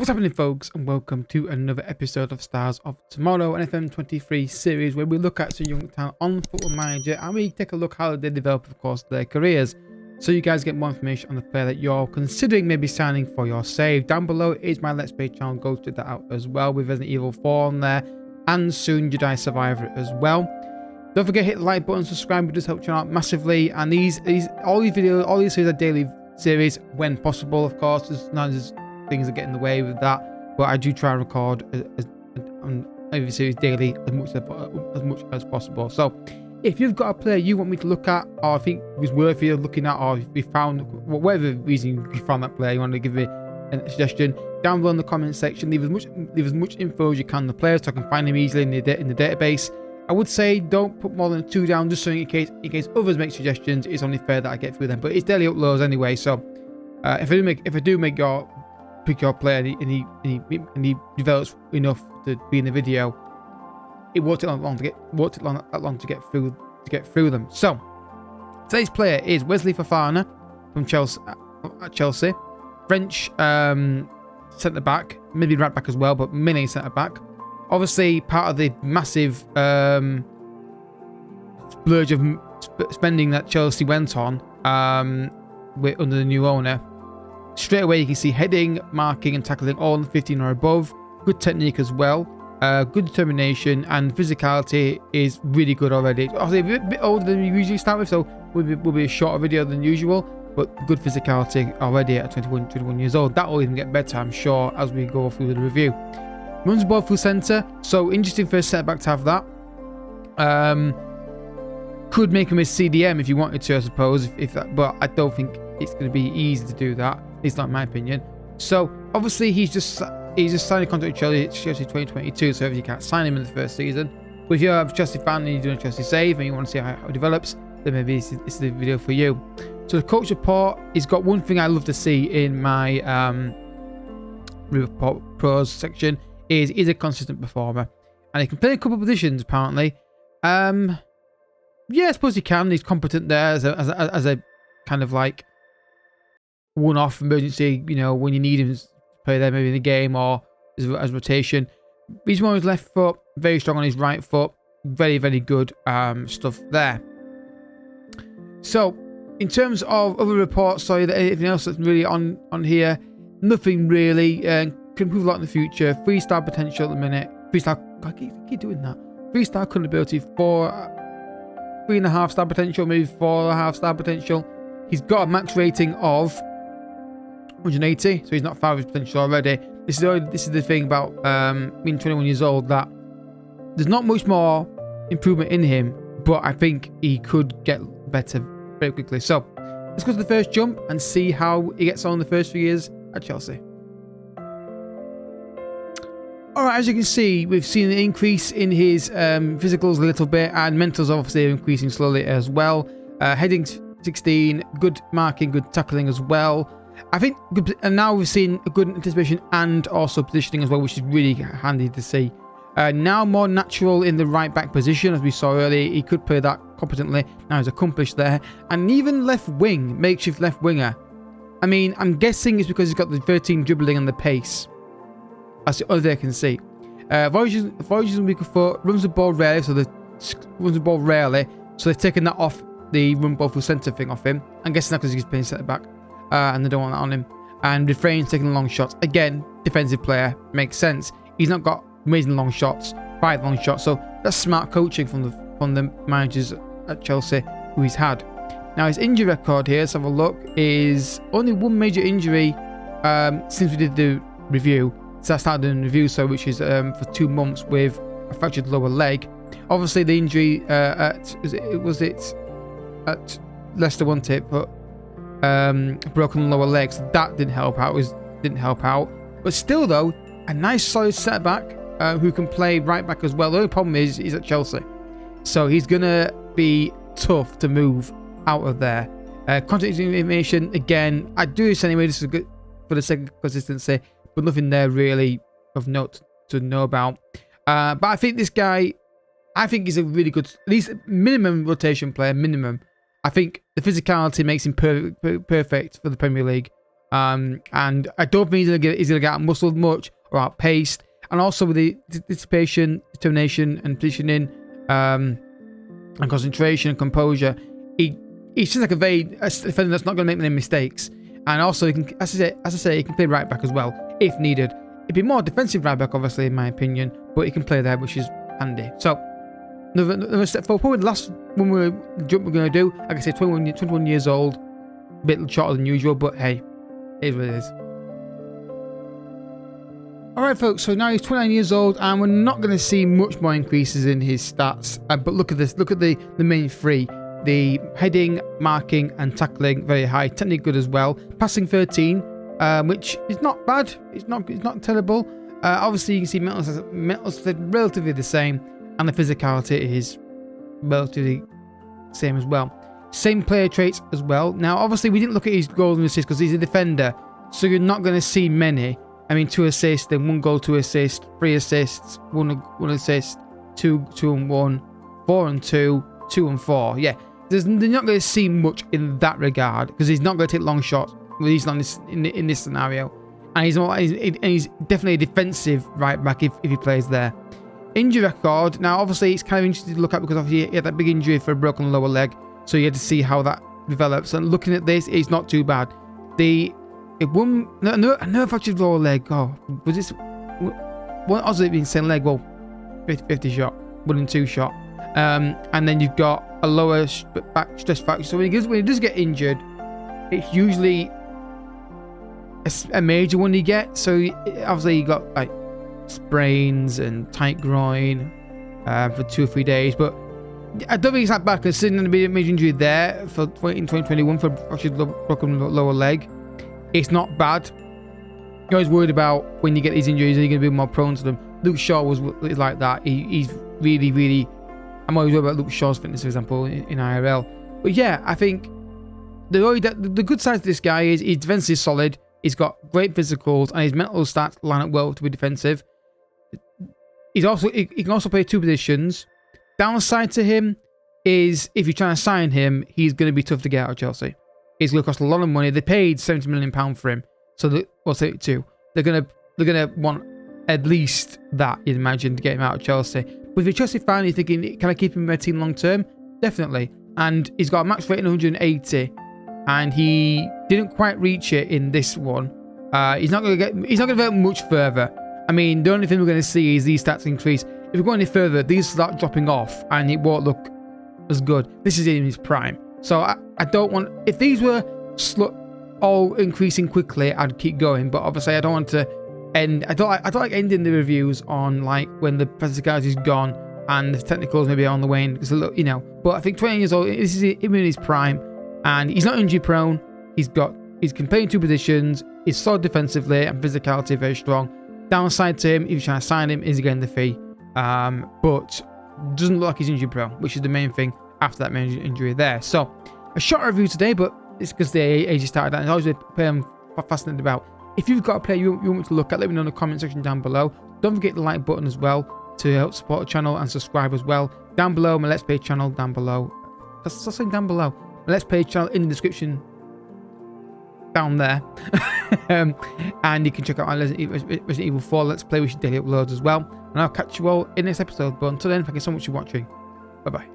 What's happening, folks, and welcome to another episode of Stars of Tomorrow, an FM23 series where we look at some young talent on Football Manager and we take a look how they develop, of course, their careers. So you guys get more information on the player that you're considering maybe signing for your save. Down below is my Let's Play channel. Go check that out as well with Resident Evil 4 on there and soon Jedi Survivor as well. Don't forget to hit the like button, subscribe, it does help channel out massively. And all these videos, all these series are daily series when possible, of course. There's things that get in the way with that, but I do try and record every series daily as much as possible. So if you've got a player you want me to look at, or think was worthy of looking at, or if you found whatever reason you found that player, you want to give me a suggestion down below in the comment section. Leave as much info as you can on the player so I can find them easily in the database. I would say don't put more than 2 down, just so in case others make suggestions, it's only fair that I get through them. But it's daily uploads anyway, so if I do make your pick your player and he develops enough to be in the video, it won't take that long to get through them. So today's player is Wesley Fofana from Chelsea, French centre back, maybe right back as well, but mainly centre back. Obviously part of the massive splurge of spending that Chelsea went on under the new owner. Straight away you can see heading, marking and tackling all 15 or above. Good technique as well. Good determination, and physicality is really good already. Obviously a bit older than we usually start with, so will be a shorter video than usual, but good physicality already at 21 years old. That will even get better, I'm sure, as we go through the review. Runs the ball through centre, so interesting for a centre back to have that. Could make him a CDM if you wanted to, I suppose, if that, but I don't think it's going to be easy to do that. It's not my opinion. So obviously he's just signed a contract with Chelsea 2022, so if you can't sign him in the first season. But if you're a Chelsea fan and you're doing a Chelsea save and you want to see how it develops, then maybe this is the video for you. So the coach report, he's got one thing I love to see in my report pros section, is he's a consistent performer. And he can play a couple of positions apparently. Yeah, I suppose he can. He's competent there as a kind of like one-off emergency, you know, when you need him to play there maybe in the game or as rotation. He's more on his left foot, very strong on his right foot. Very, very good stuff there. So, in terms of other reports, sorry, anything else that's really on here, nothing really. Can improve a lot in the future. 3-star potential at the minute. 3-star, I keep doing that. 3-star current ability, 3.5-star potential, maybe 4.5-star potential. He's got a max rating of 180, so he's not far with his potential already. This is the thing about being 21 years old, that there's not much more improvement in him, but I think he could get better very quickly. So let's go to the first jump and see how he gets on the first few years at Chelsea. Alright, as you can see, we've seen an increase in his physicals a little bit, and mentals obviously are increasing slowly as well. Heading 16, good marking, good tackling as well. I think, and now we've seen a good anticipation and also positioning as well, which is really handy to see. Now more natural in the right back position, as we saw earlier. He could play that competently. Now he's accomplished there. And even left wing, makeshift left winger. I mean, I'm guessing it's because he's got the 13 dribbling and the pace. That's the only thing I can see. Voyages on weaker foot, runs the ball rarely, so they've taken that off the run ball through centre thing off him. I'm guessing that because he's playing centre back. And they don't want that on him. And refrains taking long shots. Again, defensive player, makes sense. He's not got amazing long shots, 5 long shots. So that's smart coaching from the managers at Chelsea who he's had. Now his injury record here, let's have a look, is only one major injury since we did the review. So I started doing the review, so which is for 2 months with a fractured lower leg. Obviously the injury at Leicester, wasn't it? But broken lower legs, that didn't help out. But still though, a nice solid centre back who can play right back as well. The only problem is he's at Chelsea, so he's gonna be tough to move out of there. Contact information, again, I do this anyway, this is good for the sake of consistency, but nothing there really of note to know about. But I think this guy, he's a really good, at least minimum rotation player, minimum. I think the physicality makes him perfect for the Premier League. And I don't think he's gonna get outmuscled much or outpaced. And also with the dissipation, determination, and positioning, and concentration and composure, he's just like a defender that's not going to make many mistakes. And also, he can, as I say, he can play right back as well if needed. It'd be more defensive right back, obviously, in my opinion, but he can play there, which is handy. So another step forward. Probably the last one we're going to do, like I said, 21 years old, a bit shorter than usual, but hey, it is what it is. Alright folks, so now he's 29 years old and we're not going to see much more increases in his stats, but look at this, look at the main three. The heading, marking and tackling, very high, technically good as well. Passing 13, which is not bad, it's not terrible. Obviously you can see mental's relatively the same, and the physicality is relatively same as well. Same player traits as well. Now obviously we didn't look at his goals and assists because he's a defender, so you're not going to see many. I mean, 2 assists, then 1 goal, 2 assists, 3 assists, 1 assist, 2 and 1, 4 and 2, 2 and 4. Yeah, they're not going to see much in that regard because he's not going to take long shots when he's not in this scenario, and he's definitely a defensive right back if he plays there. Injury record. Now, obviously, it's kind of interesting to look at because obviously he had that big injury for a broken lower leg, so you had to see how that develops. And looking at this, it's not too bad. Another fractured lower leg. Oh, was this one? Also, it being same leg. Well, 50-50 shot, 1 and 2 shot. And then you've got a lower back stress fracture. So when he does get injured, it's usually a major one you get. So obviously you got like sprains and tight groin for 2 or 3 days. But I don't think it's that bad considering there'll be a major injury there in 2021 for fractured broken lower leg. It's not bad. You're always worried about when you get these injuries, are you going to be more prone to them? Luke Shaw was like that. He's really. I'm always worried about Luke Shaw's fitness, for example, in IRL. But yeah, I think the good side to this guy is his defense is solid. He's got great physicals, and his mental stats line up well to be defensive. He can also play 2 positions. Downside to him is if you're trying to sign him, he's going to be tough to get out of Chelsea. It's going to cost a lot of money. They paid £70 million for him, so well, 72. They're gonna want at least that, you'd imagine, to get him out of Chelsea. But if you're Chelsea fan, you're thinking, can I keep him in my team long term? Definitely. And he's got a max rating of 180, and he didn't quite reach it in this one. He's not going to develop much further. I mean, the only thing we're going to see is these stats increase. If we go any further, these start dropping off, and it won't look as good. This is in his prime. So I don't want, if these were all increasing quickly, I'd keep going. But obviously I don't want to end, I don't like ending the reviews on like when the physicality is gone and the technicals maybe on the wane, because you know. But I think 20 years old, this is him in his prime, and he's not injury prone. He can play in 2 positions. He's solid defensively and physicality very strong. Downside to him, if you're trying to sign him, is getting the fee. But doesn't look like he's injury prone, which is the main thing after that major injury there. So a short review today, but it's because the age started out. And I always play I'm fascinated about. If you've got a player you want me to look at, let me know in the comment section down below. Don't forget the like button as well to help support the channel, and subscribe as well. Down below, my Let's Play channel down below. That's something down below. My Let's Play channel in the description down there. And you can check out our Resident Evil 4 Let's Play, which is daily uploads as well. And I'll catch you all in this episode. But until then, thank you so much for watching. Bye bye.